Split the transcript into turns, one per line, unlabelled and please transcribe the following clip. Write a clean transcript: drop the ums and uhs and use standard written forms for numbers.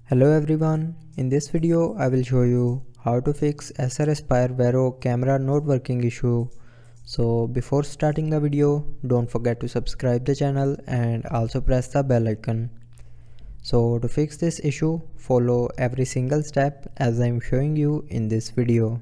Hello everyone, in this video I will show you how to fix Acer Aspire Vero camera not working issue. So before starting the video, don't forget to subscribe the channel and also press the bell icon. So to fix this issue, follow every single step as I am showing you in this video.